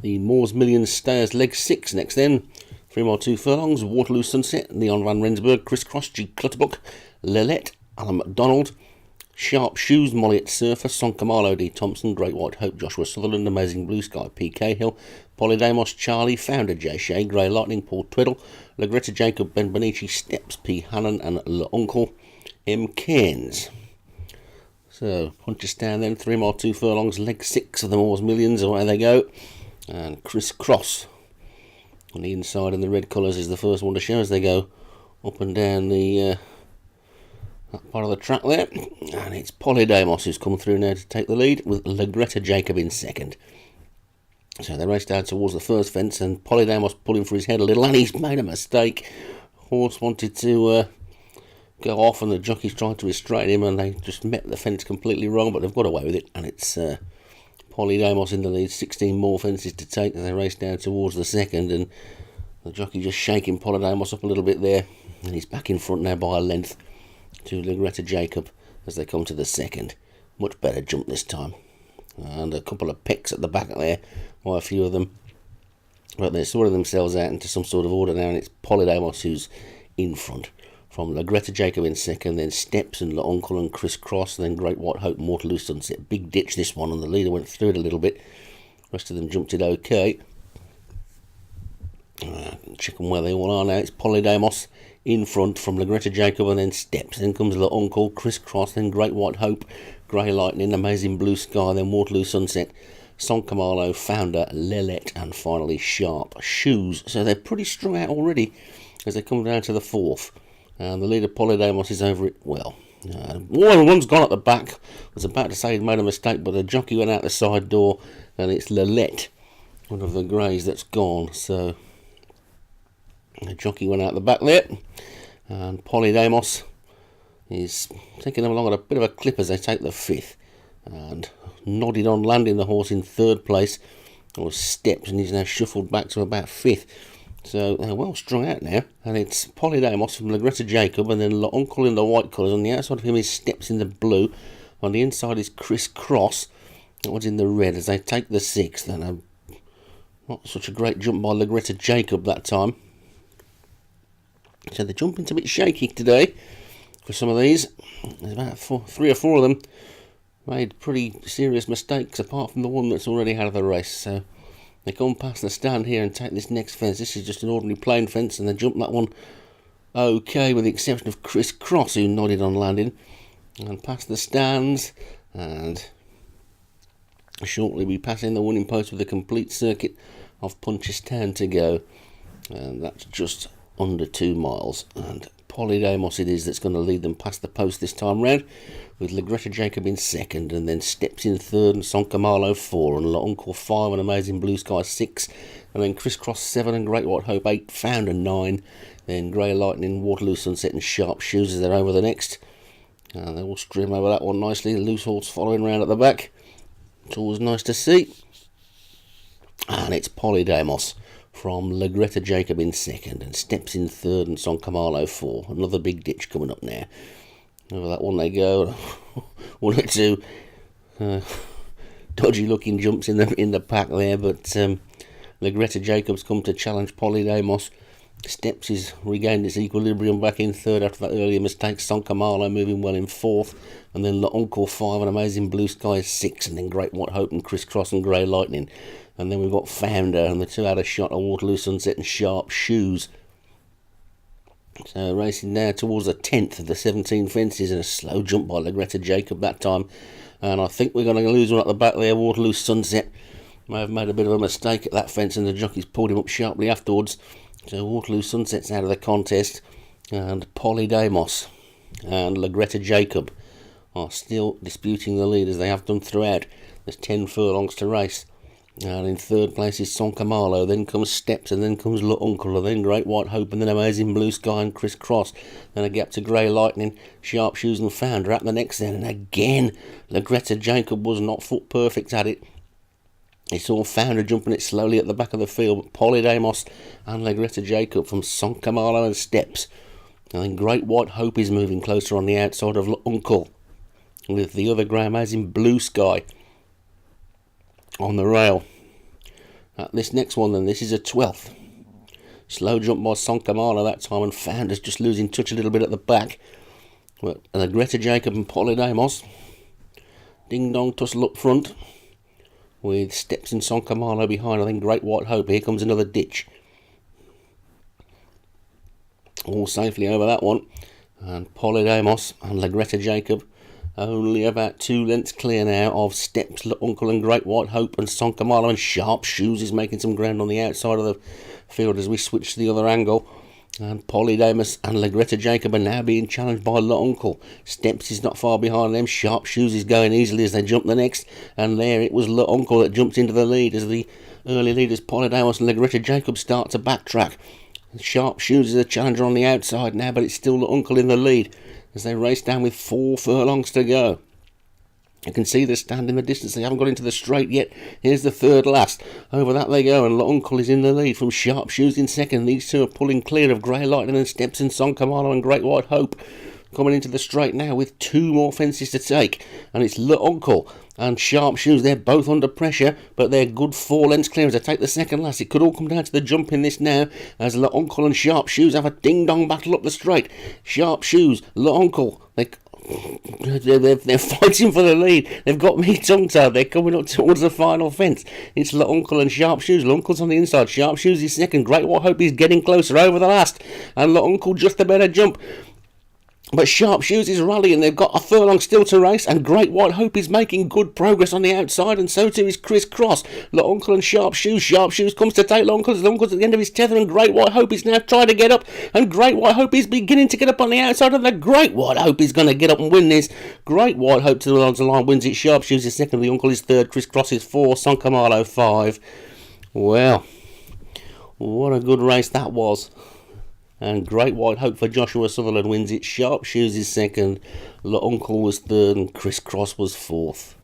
The Moore's Millions stayers leg 6 next then. 3 mile 2 furlongs, Waterloo Sunset, Leon van Rensburg, Crisscross, G Clutterbuck, Lilette, Alan McDonald, Sharp Shoes, Molly at Surfer, Son Camalo, D Thompson, Great White Hope, Joshua Sutherland, Amazing Blue Sky, PK Hill, Polydamos, Charlie, Founder, J Shea, Grey Lightning, Paul Twiddle, Lagretta Jacob, Ben Benici, Steps, P Hannon, and L'Uncle, M Cairns. So, punches down then, 3 mile 2 furlongs, leg 6 of the Moore's Millions, away they go. And Crisscross on the inside in the red colours is the first one to show as they go up and down the that part of the track there. And it's Polydamos who's come through now to take the lead with Lagretta Jacob in second. So they race down towards the first fence and Polydamos pulling for his head a little and he's made a mistake. Horse wanted to go off and the jockeys tried to restrain him and they just met the fence completely wrong, but they've got away with it and it's Polydamos in the lead, 16 more fences to take as they race down towards the second, and the jockey just shaking Polydamos up a little bit there, and he's back in front now by a length to Lagretta Jacob as they come to the second. Much better jump this time, and a couple of pecks at the back there by a few of them, but they're sorting themselves out into some sort of order now, and it's Polydamos who's in front. From Lagretta Jacob in second, then Steps and L'Uncle and Crisscross, and then Great White Hope and Waterloo Sunset. Big ditch this one, and the leader went through it a little bit. The rest of them jumped it okay. Check them where they all are now. It's Polydamos in front from Lagretta Jacob, and then Steps. Then comes L'Uncle, Crisscross, then Great White Hope, Grey Lightning, Amazing Blue Sky, then Waterloo Sunset, Son Camalo, Founder, Lilette, and finally Sharp Shoes. So they're pretty strung out already as they come down to the fourth. And the leader Polydamos is over it well. One's gone at the back. I was about to say he'd made a mistake, but the jockey went out the side door, and it's Lilette, one of the greys, that's gone. So the jockey went out the back there, and Polydamos is taking them along at a bit of a clip as they take the fifth. And nodded on landing the horse in third place, or Steps, and he's now shuffled back to about fifth. So they're well strung out now, and it's Polydamos from Lagretta Jacob, and then L'Uncle in the white colours. On the outside of him is Steps in the blue. On the inside is Crisscross. That one's in the red as they take the sixth. And not such a great jump by Lagretta Jacob that time. So the jumping's a bit shaky today for some of these. There's about 3 or 4 of them made pretty serious mistakes, apart from the one that's already out of the race. So they come past the stand here and take this next fence. This is just an ordinary plain fence, and they jump that one okay, with the exception of Crisscross, who nodded on landing. And past the stands, and shortly we pass in the winning post with a complete circuit of Punchestown to go. And that's just under 2 miles. And Polydamos it is that's going to lead them past the post this time round, with Lagretta Jacob in second, and then Steps in third, and Son Camalo 4, and L'Uncle 5, and Amazing Blue Sky 6, and then Crisscross 7, and Great White Hope 8, Founder 9, then Grey Lightning, Waterloo Sunset, and Sharp Shoes as they're over the next. And they all stream over that one nicely. The loose horse following round at the back. It's always nice to see. And it's Polydamos from Lagretta Jacob in second, and Steps in third, and Son Camalo 4. Another big ditch coming up now. Over that one they go. 1 or 2 dodgy looking jumps in the pack there, but Lagretta Jacob's come to challenge Polydamos. Steps has regained its equilibrium back in third after that earlier mistake. Son Camalo moving well in fourth, and then L'Uncle 5 and Amazing Blue Sky 6, and then Great White Hope and Crisscross and Grey Lightning. And then we've got Founder, and the 2 out of shot are Waterloo Sunset and Sharp Shoes. So racing now towards the 10th of the 17 fences, and a slow jump by Lagretta Jacob that time. And I think we're going to lose one at the back there. Waterloo Sunset may have made a bit of a mistake at that fence, and the jockeys pulled him up sharply afterwards. So Waterloo Sunset's out of the contest, and Polydamos and Lagretta Jacob are still disputing the lead as they have done throughout. There's 10 furlongs to race. And in third place is Son Camalo, then comes Steps, and then comes L'Uncle, and then Great White Hope, and then Amazing Blue Sky and Crisscross. Then a gap to Grey Lightning, Sharp Shoes and Founder at the next then. And again, Lagretta Jacob was not foot perfect at it. He saw Founder jumping it slowly at the back of the field, but Polydamos and Lagretta Jacob from Son Camalo and Steps. And then Great White Hope is moving closer on the outside of L'Uncle, with the other grey Amazing Blue Sky on the rail. This next one then, this is a 12th. Slow jump by Sonkamala that time, and Founders just losing touch a little bit at the back. But Greta Jacob and Polydamos. Ding Dong tussle up front, with Steps and Sonkamala behind. I think Great White Hope. Here comes another ditch. All safely over that one. And Polydamos and Greta Jacob only about 2 lengths clear now of Steps, Uncle and Great White Hope and Sonkamala, and Sharp Shoes is making some ground on the outside of the field as we switch to the other angle. And Polydamus and Greta Jacob are now being challenged by Uncle. Steps is not far behind them. Sharp Shoes is going easily as they jump the next. And there it was Uncle that jumped into the lead as the early leaders Polydamus and Greta Jacob start to backtrack. Sharp Shoes is a challenger on the outside now, but it's still Uncle in the lead as they race down with 4 furlongs to go. You can see the stand in the distance. They haven't got into the straight yet. Here's the third last. Over that they go, and Uncle is in the lead from Sharp Shoes in second. These two are pulling clear of Grey Lightning and Steps and Sonkamala and Great White Hope. Coming into the straight now with 2 more fences to take. And it's Uncle and Sharp Shoes. They're both under pressure, but they're good 4 lengths clear as they take the second last. It could all come down to the jump in this now, as Uncle and Sharp Shoes have a ding-dong battle up the straight. Sharp Shoes, Uncle, they're fighting for the lead. They've got me tongue-tied. They're coming up towards the final fence. It's Uncle and Sharp Shoes. Uncle's on the inside. Sharp Shoes is second. Great White Hope is getting closer over the last. And Uncle just a better jump. But Sharp Shoes is rallying. They've got a furlong still to race, and Great White Hope is making good progress on the outside, and so too is Criss Cross. Uncle and Sharp Shoes. Sharp Shoes comes to take Uncle's at the end of his tether, and Great White Hope is now trying to get up, and Great White Hope is beginning to get up on the outside, and the Great White Hope is going to get up and win this. Great White Hope to the line wins it. Sharp Shoes is second. The Uncle is third. Criss Cross is 4. Sonkamala 5. Well, what a good race that was. And Great White Hope for Joshua Sutherland wins it. Sharp Shoes is second. Uncle was third, and Criss Cross was fourth.